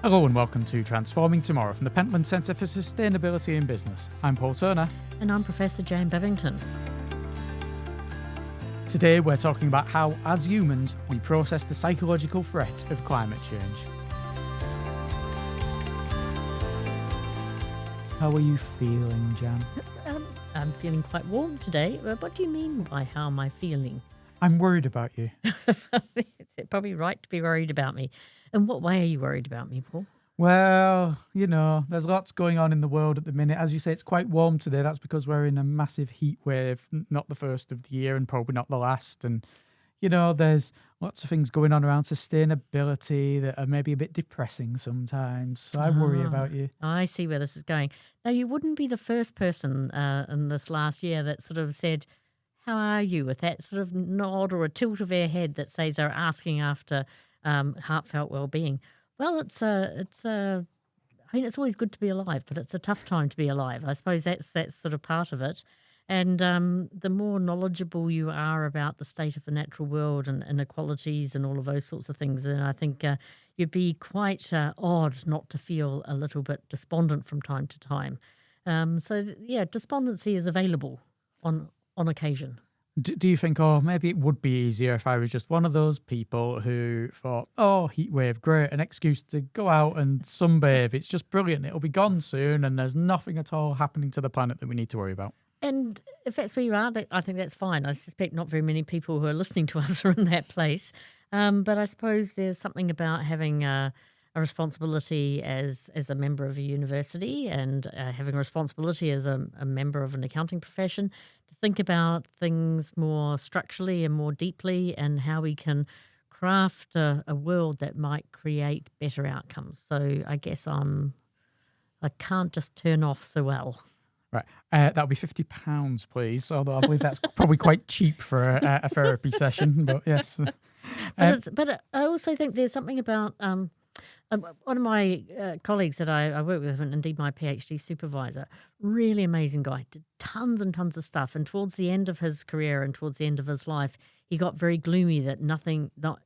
Hello and welcome to Transforming Tomorrow from the Pentland Centre for Sustainability in Business. I'm Paul Turner. And I'm Professor Jane Bevington. Today we're talking about how, as humans, we process the psychological threat of climate change. How are you feeling, Jan? I'm feeling quite warm today. What do you mean by how am I feeling? I'm worried about you. It's probably right to be worried about me. In what way are you worried about me, Paul? Well, there's lots going on in the world at the minute. As you say, it's quite warm today. That's because we're in a massive heat wave, not the first of the year and probably not the last. And, there's lots of things going on around sustainability that are maybe a bit depressing sometimes. So I worry about you. I see where this is going. Now, you wouldn't be the first person in this last year that sort of said, how are you? With that sort of nod or a tilt of their head that says they're asking after heartfelt well-being. Well, it's always good to be alive, but it's a tough time to be alive. I suppose that's sort of part of it. And the more knowledgeable you are about the state of the natural world and inequalities and all of those sorts of things, then I think you'd be quite odd not to feel a little bit despondent from time to time. Despondency is available on occasion. Do you think, maybe it would be easier if I was just one of those people who thought, heat wave, great, an excuse to go out and sunbathe. It's just brilliant. It'll be gone soon and there's nothing at all happening to the planet that we need to worry about. And if that's where you are, I think that's fine. I suspect not very many people who are listening to us are in that place. But I suppose there's something about having a responsibility as a member of a university and having a responsibility as a member of an accounting profession to think about things more structurally and more deeply and how we can craft a world that might create better outcomes. So I guess I can't just turn off so well. Right. That'll be £50, please. Although I believe that's probably quite cheap for a therapy session. But yes. But I also think there's something about one of my colleagues that I work with, and indeed my PhD supervisor, really amazing guy, did tons and tons of stuff. And towards the end of his career and towards the end of his life, he got very gloomy that not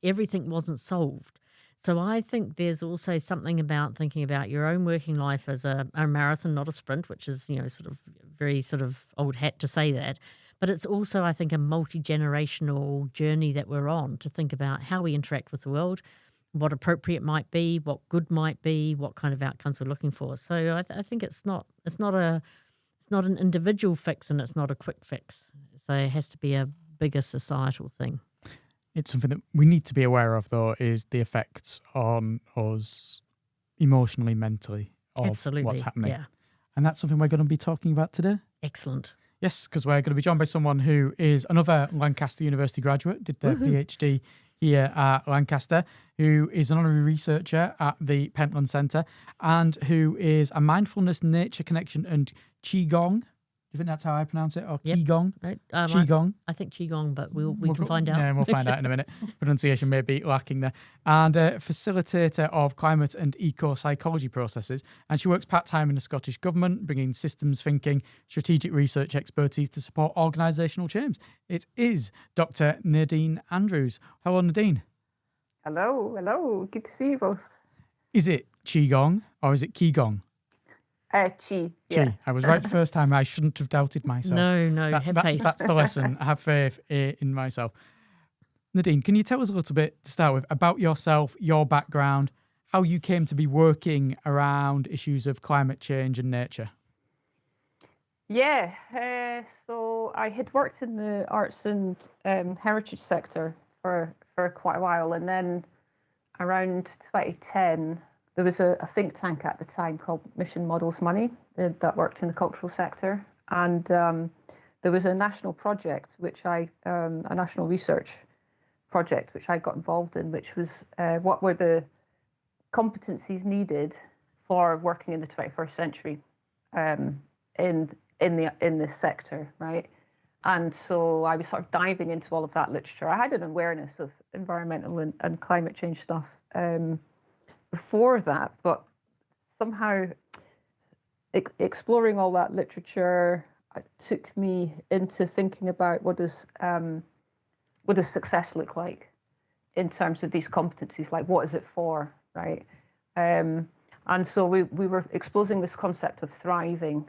everything wasn't solved. So I think there's also something about thinking about your own working life as a marathon, not a sprint, which is, sort of very sort of old hat to say that. But it's also, I think, a multi-generational journey that we're on to think about how we interact with the world, what appropriate might be, what good might be, what kind of outcomes we're looking for. So I think it's not an individual fix and it's not a quick fix. So it has to be a bigger societal thing. It's something that we need to be aware of, though, is the effects on us emotionally, mentally of Absolutely, what's happening. Yeah. And that's something we're going to be talking about today. Excellent. Yes, because we're going to be joined by someone who is another Lancaster University graduate, did their PhD here at Lancaster, who is an honorary researcher at the Pentland Centre and who is a mindfulness, nature connection and Qigong. Do you think that's how I pronounce it? Or Qigong? Right. Qigong. I think Qigong, but we can find out. Yeah, we'll find out in a minute. Pronunciation may be lacking there. And a facilitator of climate and eco-psychology processes. And she works part-time in the Scottish Government, bringing systems thinking, strategic research expertise to support organisational change. It is Dr. Nadine Andrews. Hello, Nadine. Hello. Good to see you both. Is it Qigong or is it Qigong? Qi. Yeah. I was right the first time. I shouldn't have doubted myself. No, have faith. That's the lesson. I have faith in myself. Nadine, can you tell us a little bit to start with about yourself, your background, how you came to be working around issues of climate change and nature? Yeah. So I had worked in the arts and heritage sector for quite a while, and then around 2010. There was a think tank at the time called Mission Models Money that worked in the cultural sector. And there was a national project, a national research project, which I got involved in, which was what were the competencies needed for working in the 21st century in this sector, right? And so I was sort of diving into all of that literature. I had an awareness of environmental and climate change stuff before that, but somehow exploring all that literature took me into thinking about what does success look like in terms of these competencies, like what is it for, right? And so we were exposing this concept of thriving,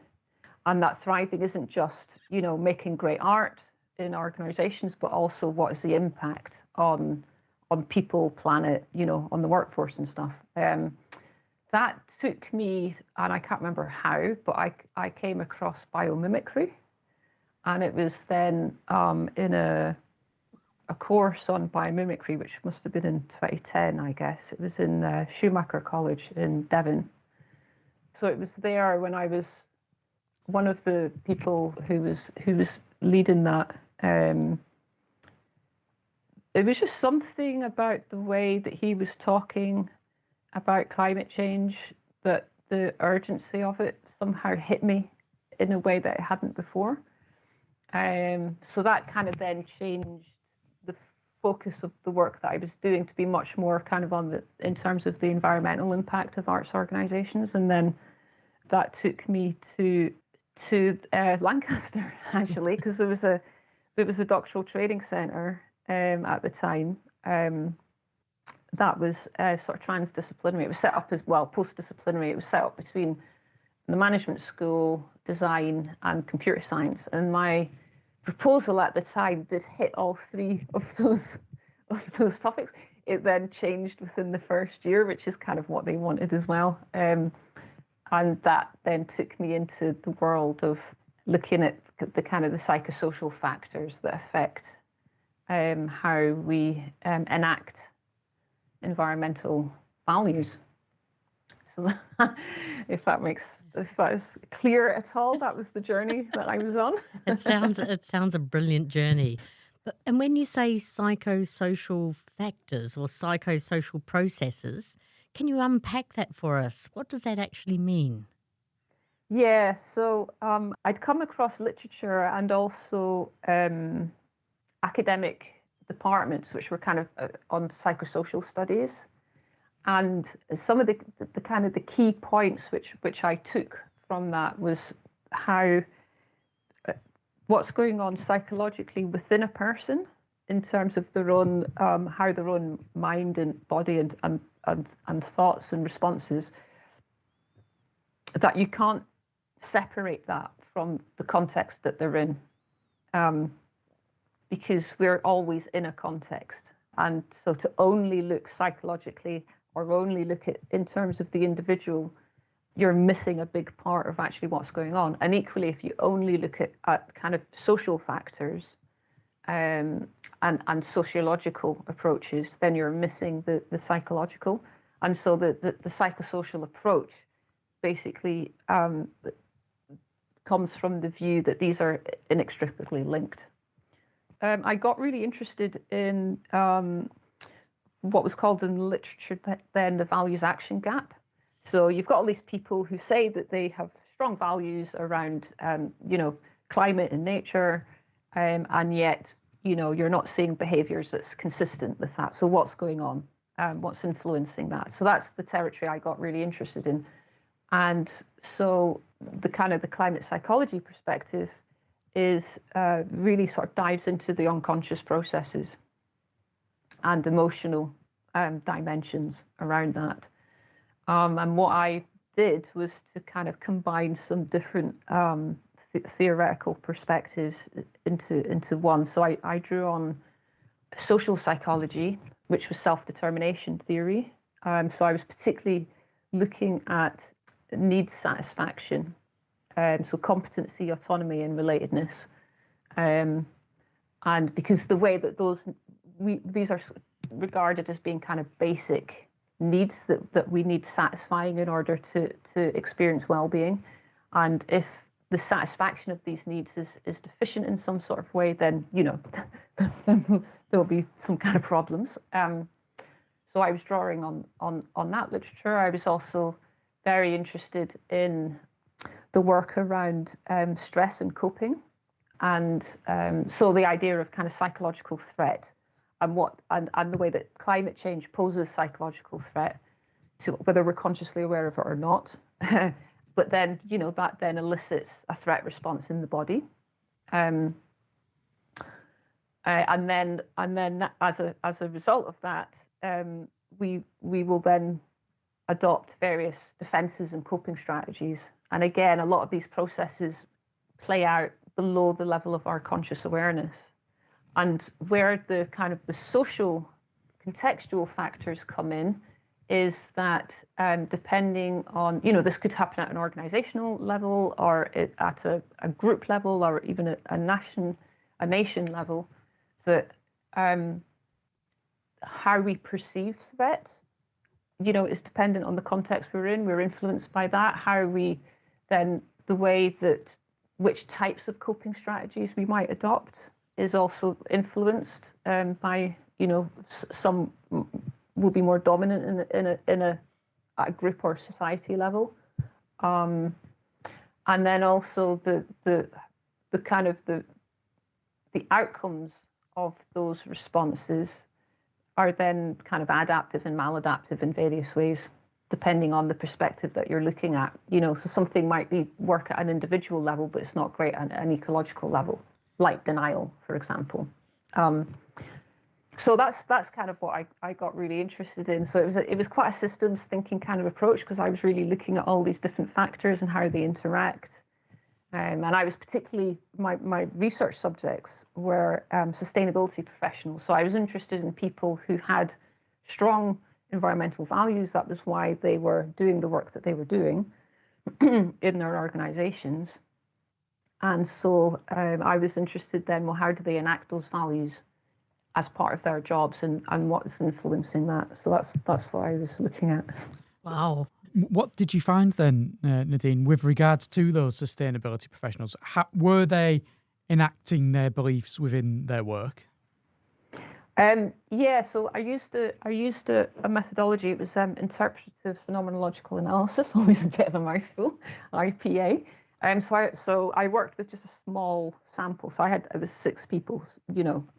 and that thriving isn't just, making great art in organizations, but also what is the impact on people, planet, on the workforce and stuff. That took me, and I can't remember how, but I came across biomimicry, and it was then in a course on biomimicry, which must have been in 2010, I guess. It was in Schumacher College in Devon. So it was there when I was one of the people who was leading that. It was just something about the way that he was talking about climate change, that the urgency of it somehow hit me in a way that it hadn't before. So that kind of then changed the focus of the work that I was doing to be much more kind of in terms of the environmental impact of arts organisations. And then that took me to Lancaster, actually, because there was a doctoral training centre at the time that was sort of transdisciplinary. It was set up as well, post-disciplinary. It was set up between the management school, design, and computer science. And my proposal at the time did hit all three of those topics. It then changed within the first year, which is kind of what they wanted as well. And that then took me into the world of looking at the kind of the psychosocial factors that affect how we enact environmental values. So if that is clear at all, that was the journey that I was on. It sounds a brilliant journey. And when you say psychosocial factors or psychosocial processes, can you unpack that for us? What does that actually mean? Yeah, so I'd come across literature and also academic departments which were kind of on psychosocial studies, and some of the kind of the key points which I took from that was how what's going on psychologically within a person in terms of their own how their own mind and body and thoughts and responses, that you can't separate that from the context that they're in, because we're always in a context. And so to only look psychologically or only look at in terms of the individual, you're missing a big part of actually what's going on. And equally, if you only look at kind of social factors and sociological approaches, then you're missing the psychological. And so the psychosocial approach basically comes from the view that these are inextricably linked. I got really interested in what was called in the literature then the values action gap. So you've got all these people who say that they have strong values around, climate and nature, and yet, you're not seeing behaviours that's consistent with that. So what's going on? What's influencing that? So that's the territory I got really interested in. And so the kind of the climate psychology perspective is really sort of dives into the unconscious processes and emotional dimensions around that. And what I did was to kind of combine some different theoretical perspectives into one. So I drew on social psychology, which was self-determination theory. So I was particularly looking at needs satisfaction, so competency, autonomy, and relatedness. And because the way that these are regarded as being kind of basic needs that we need satisfying in order to experience well-being. And if the satisfaction of these needs is deficient in some sort of way, then then there'll be some kind of problems. So I was drawing on that literature. I was also very interested in the work around stress and coping, and so the idea of kind of psychological threat and the way that climate change poses psychological threat to whether we're consciously aware of it or not. But then that then elicits a threat response in the body, and then as a result of that, we will then adopt various defenses and coping strategies. And again, a lot of these processes play out below the level of our conscious awareness. And where the kind of the social contextual factors come in is that depending on, this could happen at an organizational level or at a group level or even a nation level, that how we perceive threat, is dependent on the context we're in. We're influenced by that. How we then, the way that which types of coping strategies we might adopt is also influenced by, some will be more dominant in a group or society level, and then also the kind of the outcomes of those responses are then kind of adaptive and maladaptive in various ways, depending on the perspective that you're looking at. So something might work at an individual level, but it's not great at an ecological level, like denial, for example. So that's kind of what I got really interested in. So it was quite a systems thinking kind of approach, because I was really looking at all these different factors and how they interact. And I was particularly, my research subjects were sustainability professionals. So I was interested in people who had strong environmental values. That was why they were doing the work that they were doing in their organizations. And so I was interested then, well, how do they enact those values as part of their jobs, and what's influencing that? So that's what I was looking at. Wow. What did you find then, Nadine, with regards to those sustainability professionals? Were they enacting their beliefs within their work? Yeah, so I used a methodology. It was interpretive phenomenological analysis, always a bit of a mouthful, IPA. So I worked with just a small sample. So it was 6 people,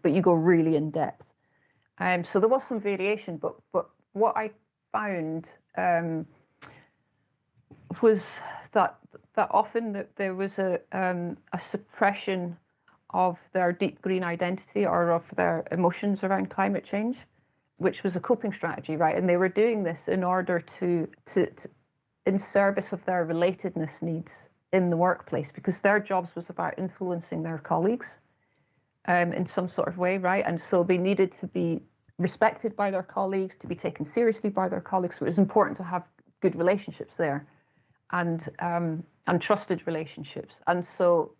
but you go really in depth. So there was some variation, but what I found was that often that there was a suppression of their deep green identity or of their emotions around climate change, which was a coping strategy, right? And they were doing this in order to in service of their relatedness needs in the workplace, because their jobs was about influencing their colleagues in some sort of way, right? And so they needed to be respected by their colleagues, to be taken seriously by their colleagues. So it was important to have good relationships there, and trusted relationships. And so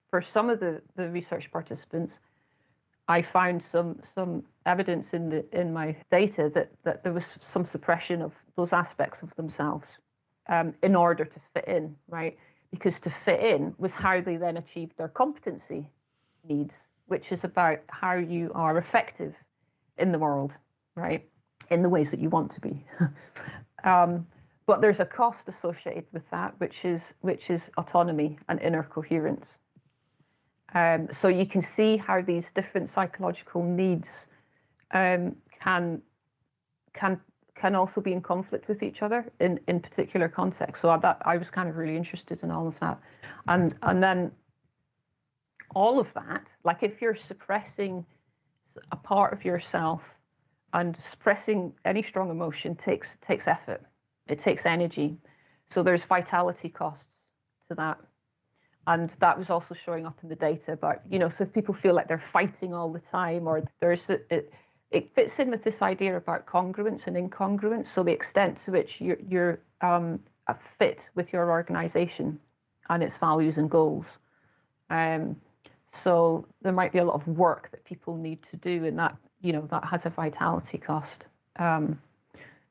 for some of the research participants, I found some evidence in my data that there was some suppression of those aspects of themselves in order to fit in, right? Because to fit in was how they then achieved their competency needs, which is about how you are effective in the world, right? In the ways that you want to be. But there's a cost associated with that, which is autonomy and inner coherence. So you can see how these different psychological needs can also be in conflict with each other in particular contexts. So I was kind of really interested in all of that, and then all of that, like if you're suppressing a part of yourself, and suppressing any strong emotion takes effort, it takes energy. So there's vitality costs to that. And that was also showing up in the data about, so if people feel like they're fighting all the time, or it fits in with this idea about congruence and incongruence. So the extent to which you're a fit with your organization and its values and goals. So there might be a lot of work that people need to do, and that, that has a vitality cost.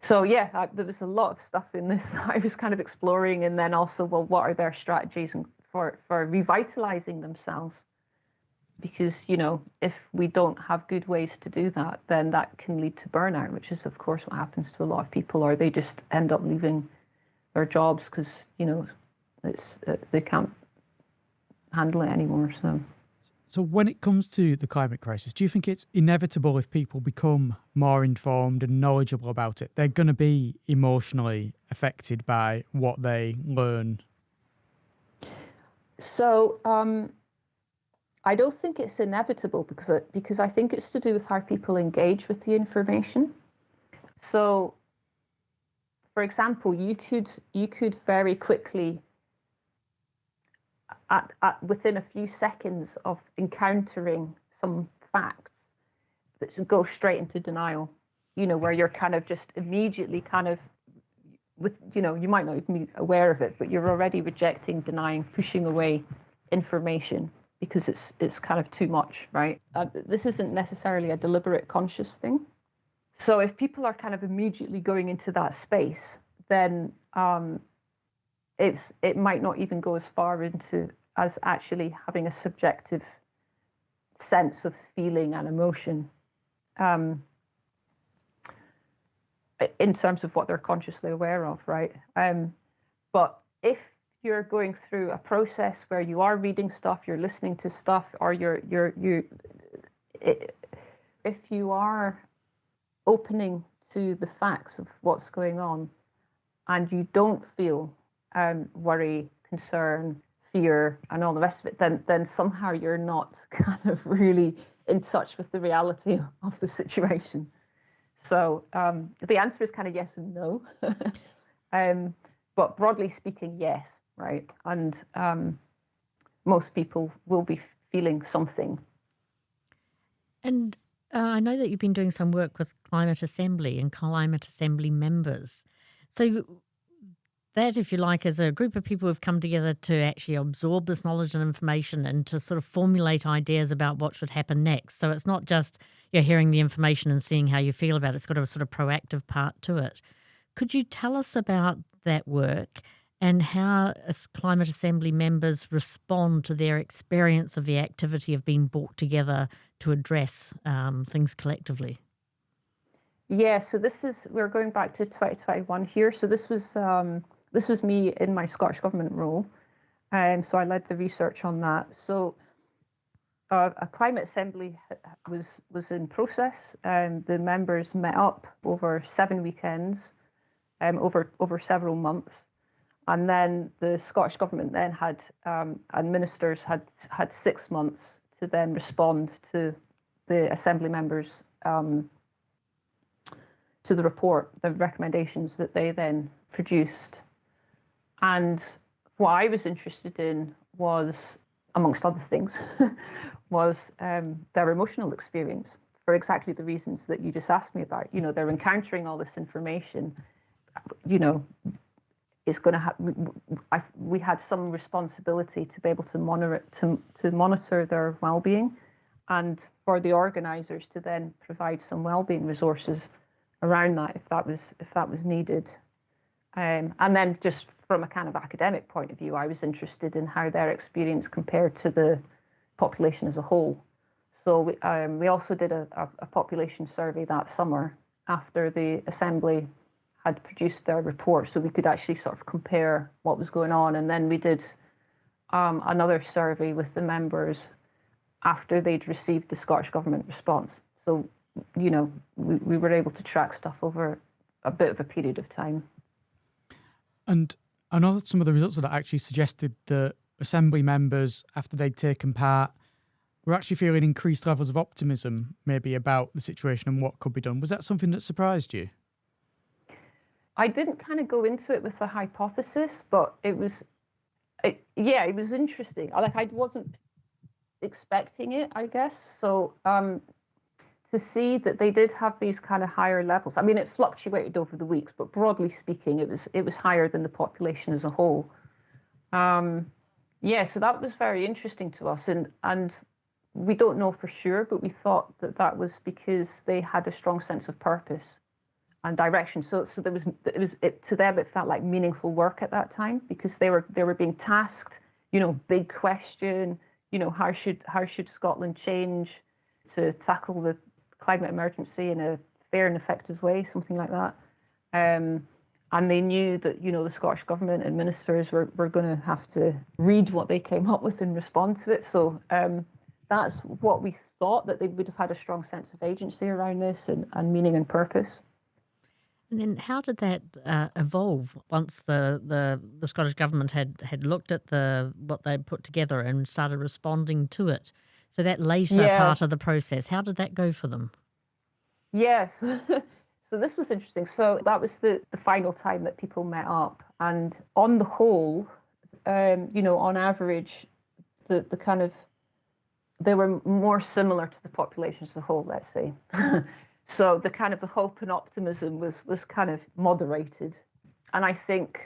So yeah, there was a lot of stuff in this I was kind of exploring, and then also, well, what are their strategies for revitalizing themselves? Because, if we don't have good ways to do that, then that can lead to burnout, which is, of course, what happens to a lot of people, or they just end up leaving their jobs because, they can't handle it anymore. So when it comes to the climate crisis, do you think it's inevitable if people become more informed and knowledgeable about it, they're going to be emotionally affected by what they learn? So I don't think it's inevitable because I think it's to do with how people engage with the information. So for example, you could very quickly, within a few seconds of encountering some facts, that go straight into denial. Where you're kind of just immediately kind of you might not even be aware of it, but you're already rejecting, denying, pushing away information because it's kind of too much, right? This isn't necessarily a deliberate, conscious thing. So if people are kind of immediately going into that space, then it might not even go as far into as actually having a subjective sense of feeling and emotion. In terms of what they're consciously aware of, right? But if you're going through a process where you are reading stuff, you're listening to stuff, or if you are opening to the facts of what's going on, and you don't feel worry, concern, fear, and all the rest of it, then somehow you're not kind of really in touch with the reality of the situation. So the answer is kind of yes and no, but broadly speaking, yes, right? And most people will be feeling something. And I know that you've been doing some work with Climate Assembly and Climate Assembly members. So that, if you like, is a group of people who've come together to actually absorb this knowledge and information and to sort of formulate ideas about what should happen next. So it's not just you're hearing the information and seeing how you feel about it. It's got a sort of proactive part to it. Could you tell us about that work and how Climate Assembly members respond to their experience of the activity of being brought together to address things collectively? Yeah, so we're going back to 2021 here. So this was me in my Scottish Government role. So I led the research on that. So a Climate Assembly was in process. The members met up over 7 weekends, over several months. And then the Scottish Government then had, and ministers had 6 months to then respond to the Assembly members' to the report, the recommendations that they then produced. And what I was interested in was, amongst other things, was their emotional experience for exactly the reasons that you just asked me about. They're encountering all this information. It's going to have. We had some responsibility to be able to monitor their well-being, and for the organisers to then provide some well-being resources around that if that was needed. And then just from a kind of academic point of view, I was interested in how their experience compared to the population as a whole. So we also did a population survey that summer after the Assembly had produced their report, so we could actually sort of compare what was going on. And then we did another survey with the members after they'd received the Scottish Government response. So we were able to track stuff over a bit of a period of time. And I know some of the results of that actually suggested that Assembly members, after they'd taken part, were actually feeling increased levels of optimism, maybe about the situation and what could be done. Was that something that surprised you? I didn't kind of go into it with a hypothesis, but it was interesting. I wasn't expecting it, I guess. So to see that they did have these kind of higher levels. I mean, it fluctuated over the weeks, but broadly speaking, it was higher than the population as a whole. So that was very interesting to us, and we don't know for sure, but we thought that was because they had a strong sense of purpose and direction. So to them it felt like meaningful work at that time, because they were being tasked, big question, how should Scotland change to tackle the climate emergency in a fair and effective way, something like that. And they knew that, the Scottish Government and ministers were going to have to read what they came up with and respond to it. So that's what we thought, that they would have had a strong sense of agency around this and meaning and purpose. And then how did that evolve once the Scottish Government had looked at what they'd put together and started responding to it? So that later part of the process, how did that go for them? Yes. So this was interesting. So that was the final time that people met up. And on the whole, on average, the kind of, they were more similar to the population as a whole, let's say. So the kind of the hope and optimism was kind of moderated. And I think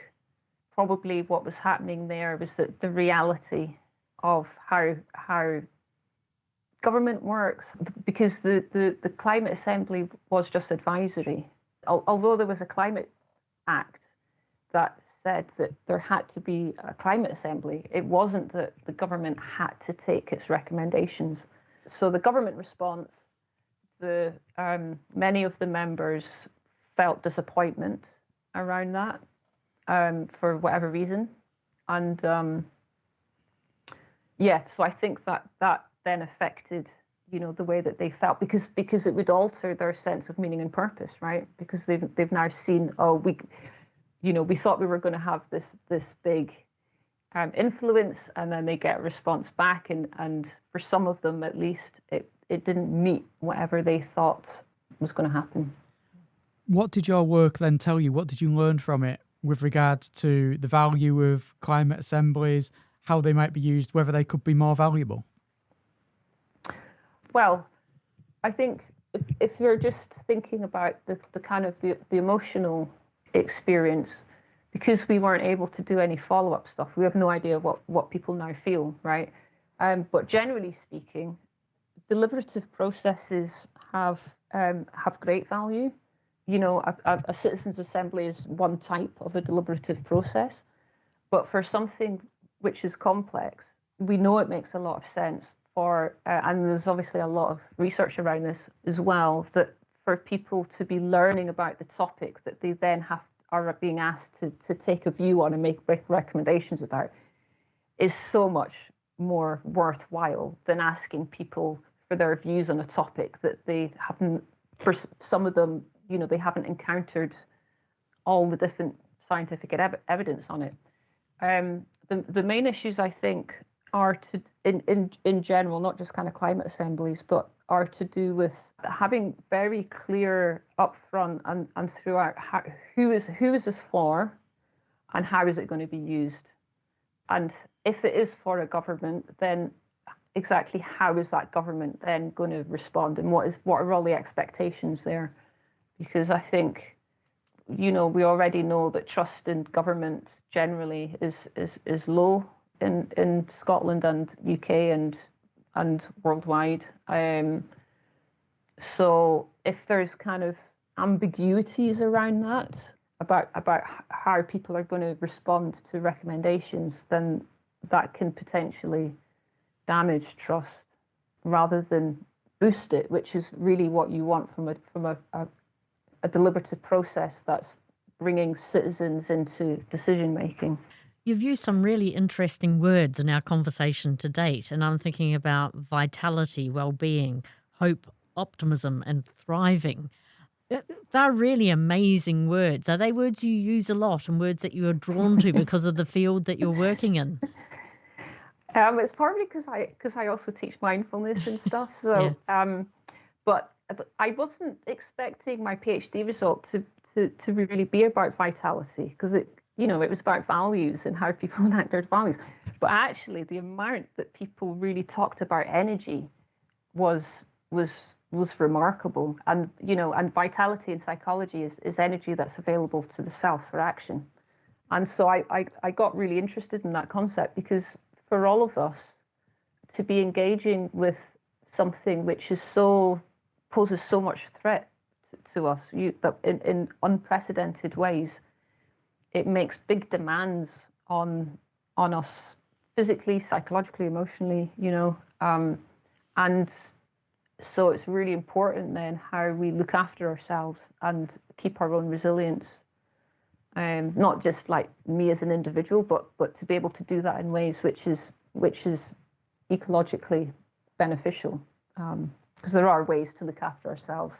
probably what was happening there was that the reality of how government works, because the Climate Assembly was just advisory. Although there was a Climate Act that said that there had to be a Climate Assembly, it wasn't that the government had to take its recommendations. So the government response, many of the members felt disappointment around that for whatever reason. And so I think that then affected, the way that they felt, because it would alter their sense of meaning and purpose, right? Because they've now seen, we thought we were going to have this big influence, and then they get a response back, and for some of them at least, it didn't meet whatever they thought was going to happen. What did your work then tell you? What did you learn from it with regards to the value of climate assemblies, how they might be used, whether they could be more valuable? Well, I think if you're just thinking about the kind of the emotional experience, because we weren't able to do any follow-up stuff, we have no idea what people now feel, right? But generally speaking, deliberative processes have great value. A citizens' assembly is one type of a deliberative process, but for something which is complex, we know it makes a lot of sense and there's obviously a lot of research around this as well, that for people to be learning about the topic that they then are being asked to take a view on and make recommendations about is so much more worthwhile than asking people for their views on a topic that they haven't, for some of them, they haven't encountered all the different scientific evidence on it. The main issues, I think, are in general, not just kind of climate assemblies, but are to do with having very clear upfront and throughout who is this for, and how is it going to be used, and if it is for a government, then exactly how is that government then going to respond, and what are all the expectations there? Because I think, we already know that trust in government generally is low in Scotland and UK and worldwide. So if there's kind of ambiguities around that, about how people are going to respond to recommendations, then that can potentially damage trust rather than boost it, which is really what you want from a deliberative process that's bringing citizens into decision making. You've used some really interesting words in our conversation to date, and I'm thinking about vitality, well-being, hope, optimism, and thriving. They're really amazing words. Are they words you use a lot and words that you are drawn to because of the field that you're working in? It's partly because I also teach mindfulness and stuff. So, yeah. But I wasn't expecting my PhD result to really be about vitality, because it was about values and how people enact their values. But actually, the amount that people really talked about energy was remarkable. And and vitality in psychology is energy that's available to the self for action. And so I got really interested in that concept, because for all of us to be engaging with something which poses so much threat to us in unprecedented ways, it makes big demands on us physically, psychologically, emotionally, and so it's really important then how we look after ourselves and keep our own resilience, not just like me as an individual, but to be able to do that in ways which is ecologically beneficial, because there are ways to look after ourselves,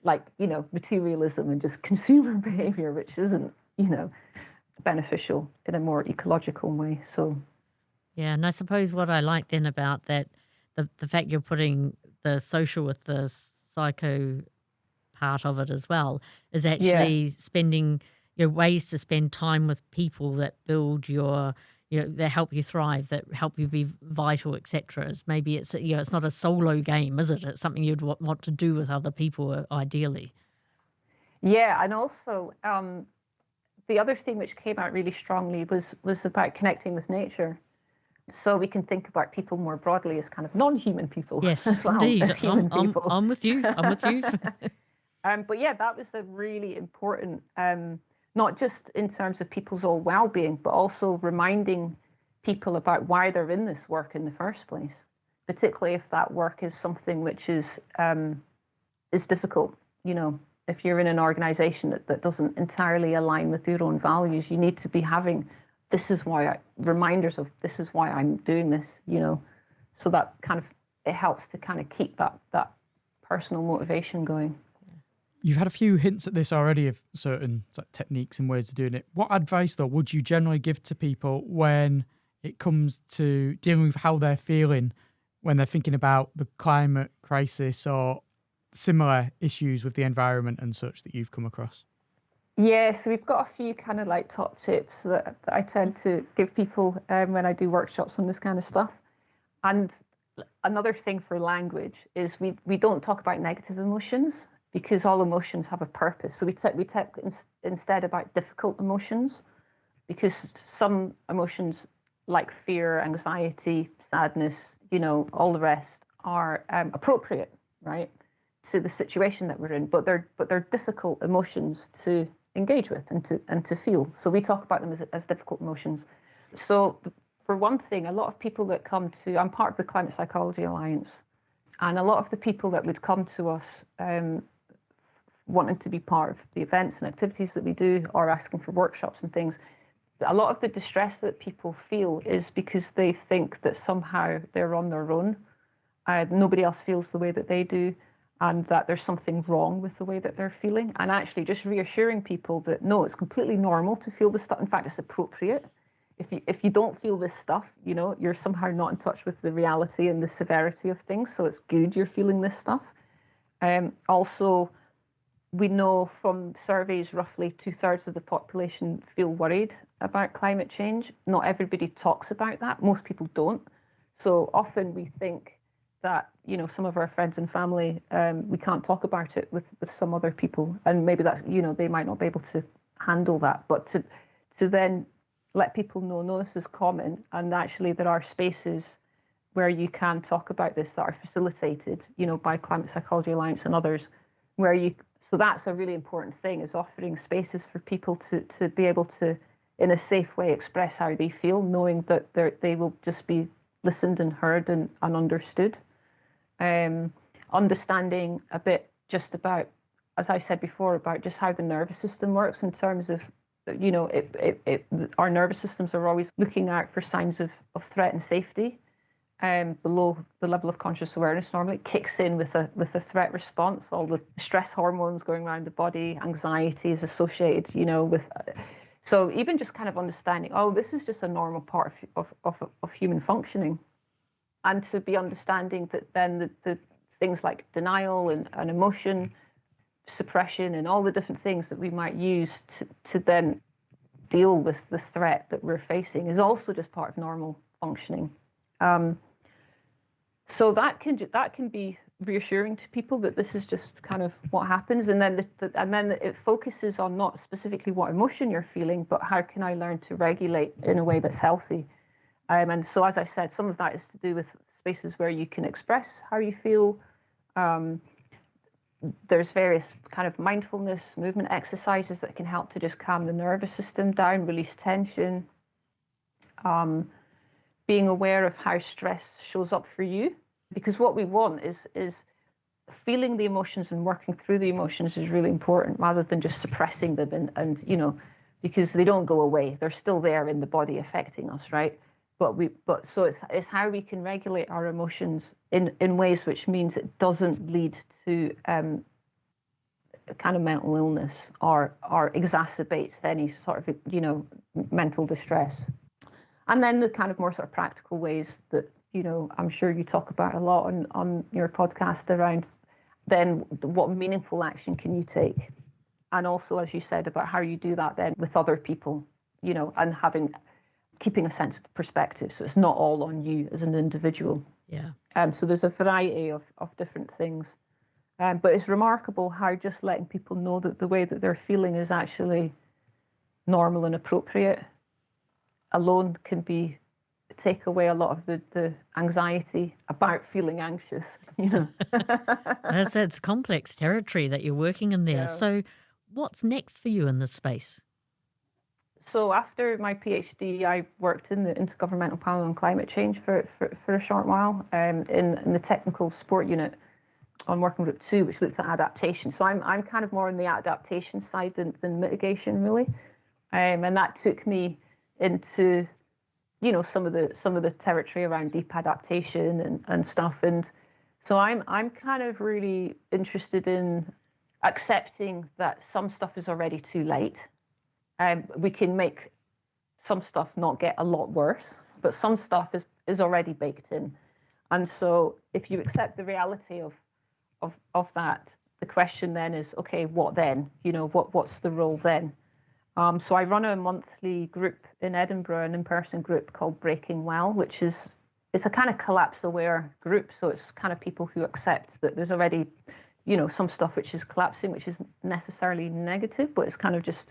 like materialism and just consumer behaviour, which isn't beneficial in a more ecological way. So yeah, and I suppose what I like then about that, the fact you're putting the social with the psycho part of it as well, is Yeah. actually spending ways to spend time with people that build your, that help you thrive, that help you be vital, etc. Maybe it's, it's not a solo game, is it? It's something you'd want to do with other people, ideally. Yeah, and also the other thing which came out really strongly was about connecting with nature. So we can think about people more broadly as kind of non-human people. Yes, as well indeed. as human people. I'm with you. I'm with you. But yeah, that was a really important, not just in terms of people's all well-being, but also reminding people about why they're in this work in the first place, particularly if that work is something which is difficult. If you're in an organization that doesn't entirely align with your own values, you need to be having reminders of this is why I'm doing this, so that it helps to kind of keep that personal motivation going. You've had a few hints at this already of certain techniques and ways of doing it. What advice, though, would you generally give to people when it comes to dealing with how they're feeling when they're thinking about the climate crisis or similar issues with the environment and such that you've come across? Yeah, so we've got a few kind of like top tips that I tend to give people when I do workshops on this kind of stuff. And another thing for language is we don't talk about negative emotions, because all emotions have a purpose. So we talk instead about difficult emotions, because some emotions like fear, anxiety, sadness, all the rest are appropriate, right, to the situation that we're in. But they're difficult emotions to engage with and to feel. So we talk about them as difficult emotions. So for one thing, a lot of people that come to, I'm part of the Climate Psychology Alliance, and a lot of the people that would come to us wanting to be part of the events and activities that we do, or asking for workshops and things, a lot of the distress that people feel is because they think that somehow they're on their own. Nobody else feels the way that they do, and that there's something wrong with the way that they're feeling. And actually just reassuring people that no, it's completely normal to feel this stuff. In fact, it's appropriate. If you don't feel this stuff, you're somehow not in touch with the reality and the severity of things. So it's good you're feeling this stuff. Also, we know from surveys roughly 2/3 of the population feel worried about climate change. Not everybody talks about that. Most people don't. So often we think that, some of our friends and family, we can't talk about it with some other people. And maybe that, they might not be able to handle that. But to then let people know, no, this is common. And actually there are spaces where you can talk about this that are facilitated, by Climate Psychology Alliance and others, so that's a really important thing, is offering spaces for people to be able to, in a safe way, express how they feel, knowing that they will just be listened and heard and understood. Understanding a bit just about, as I said before, about just how the nervous system works in terms of, our nervous systems are always looking out for signs of threat and safety. Below the level of conscious awareness, normally it kicks in with a threat response. All the stress hormones going around the body, anxiety is associated, with. So even just kind of understanding, this is just a normal part of human functioning, and to be understanding that then the things like denial and emotion suppression and all the different things that we might use to then deal with the threat that we're facing is also just part of normal functioning. So that can be reassuring to people that this is just kind of what happens, and then it focuses on not specifically what emotion you're feeling, but how can I learn to regulate in a way that's healthy. And so, as I said, some of that is to do with spaces where you can express how you feel. There's various kind of mindfulness movement exercises that can help to just calm the nervous system down, release tension. Being aware of how stress shows up for you, because what we want is feeling the emotions and working through the emotions is really important, rather than just suppressing them and because they don't go away, they're still there in the body affecting us, right? But so it's how we can regulate our emotions in ways which means it doesn't lead to kind of mental illness or exacerbates any sort of mental distress. And then the kind of more sort of practical ways that, I'm sure you talk about a lot on your podcast around then what meaningful action can you take? And also, as you said, about how you do that then with other people, and keeping a sense of perspective. So it's not all on you as an individual. Yeah. So there's a variety of different things. But it's remarkable how just letting people know that the way that they're feeling is actually normal and appropriate alone can take away a lot of the anxiety about feeling anxious, That's complex territory that you're working in there. Yeah. So what's next for you in this space? So after my PhD, I worked in the Intergovernmental Panel on Climate Change for a short while in the technical support unit on Working Group 2, which looks at adaptation. So I'm kind of more on the adaptation side than mitigation, really. And that took me into, some of the territory around deep adaptation and stuff. And so I'm kind of really interested in accepting that some stuff is already too late. We can make some stuff not get a lot worse, but some stuff is already baked in. And so if you accept the reality of that, the question then is, okay, what then? What's the role then? So I run a monthly group in Edinburgh, an in-person group called Breaking Well, which is a kind of collapse-aware group. So it's kind of people who accept that there's already, some stuff which is collapsing, which isn't necessarily negative, but it's kind of just,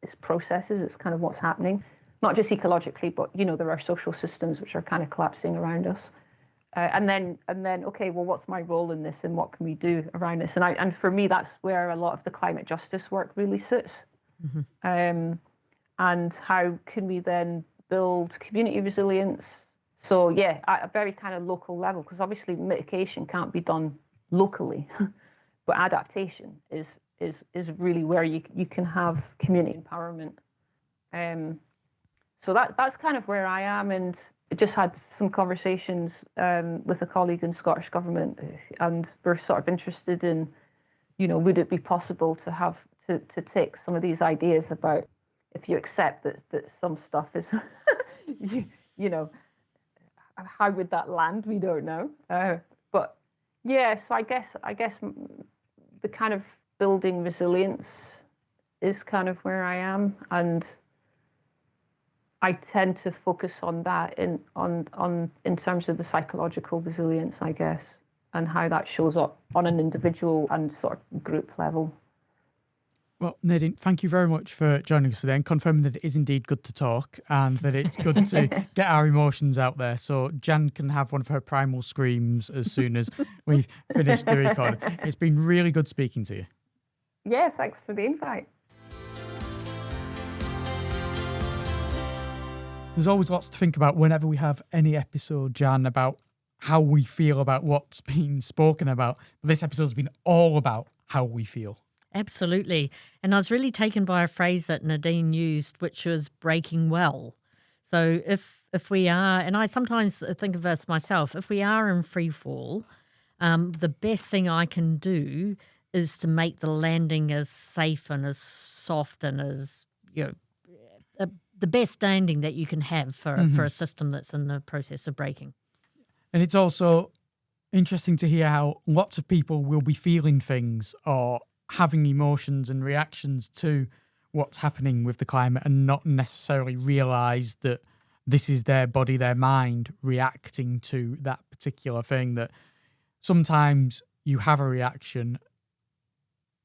it's processes, it's kind of what's happening, not just ecologically, but, there are social systems which are kind of collapsing around us. And then, okay, well, what's my role in this and what can we do around this? And for me, that's where a lot of the climate justice work really sits. Mm-hmm. And how can we then build community resilience? So yeah, at a very kind of local level, because obviously mitigation can't be done locally, but adaptation is really where you can have community empowerment. So that's kind of where I am, and I just had some conversations with a colleague in Scottish Government, and we're sort of interested in, would it be possible to have to take some of these ideas about, if you accept that some stuff is, how would that land? We don't know. But yeah, so I guess the kind of building resilience is kind of where I am, and I tend to focus on that in terms of the psychological resilience, I guess, and how that shows up on an individual and sort of group level. Well, Nadine, thank you very much for joining us today and confirming that it is indeed good to talk and that it's good to get our emotions out there. So Jan can have one of her primal screams as soon as we've finished the recording. It's been really good speaking to you. Yeah, thanks for the invite. There's always lots to think about whenever we have any episode, Jan, about how we feel about what's been spoken about. This episode's been all about how we feel. Absolutely. And I was really taken by a phrase that Nadine used, which was breaking well. So if we are, and I sometimes think of this myself, if we are in free fall, the best thing I can do is to make the landing as safe and as soft and as, the best landing that you can have for a system that's in the process of breaking. And it's also interesting to hear how lots of people will be feeling things or having emotions and reactions to what's happening with the climate and not necessarily realise that this is their body, their mind reacting to that particular thing, that sometimes you have a reaction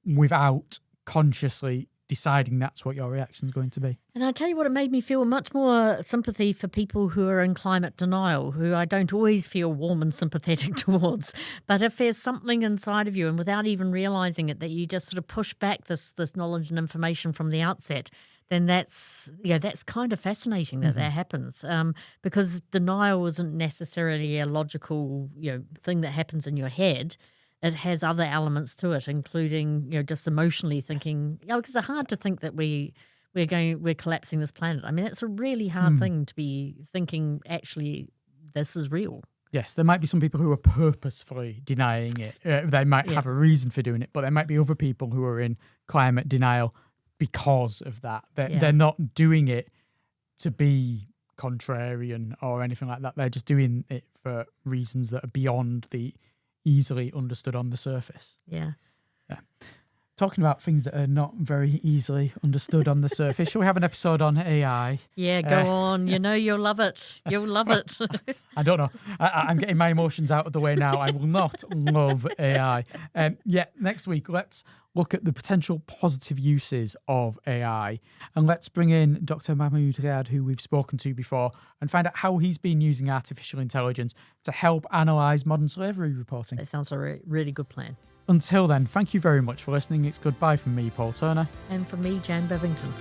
without consciously deciding that's what your reaction is going to be. And I tell you what, it made me feel much more sympathy for people who are in climate denial, who I don't always feel warm and sympathetic towards. But if there's something inside of you, and without even realising it, that you just sort of push back this knowledge and information from the outset, then that's kind of fascinating that happens, because denial isn't necessarily a logical thing that happens in your head. It has other elements to it, including just emotionally thinking. Because it's hard to think that we're collapsing this planet. I mean, it's a really hard thing to be thinking. Actually, this is real. Yes, there might be some people who are purposefully denying it. They might have a reason for doing it, but there might be other people who are in climate denial because of that. They're not doing it to be contrarian or anything like that. They're just doing it for reasons that are beyond the easily understood on the surface. Yeah. Talking about things that are not very easily understood on the surface, shall we have an episode on AI? Yeah, go on. You know you'll love it. You'll love it. I don't know. I'm getting my emotions out of the way now. I will not love AI. Next week, let's look at the potential positive uses of AI. And let's bring in Dr. Mahmoud Riyad, who we've spoken to before, and find out how he's been using artificial intelligence to help analyse modern slavery reporting. That sounds like a really good plan. Until then, thank you very much for listening. It's goodbye from me, Paul Turner. And from me, Jan Bevington.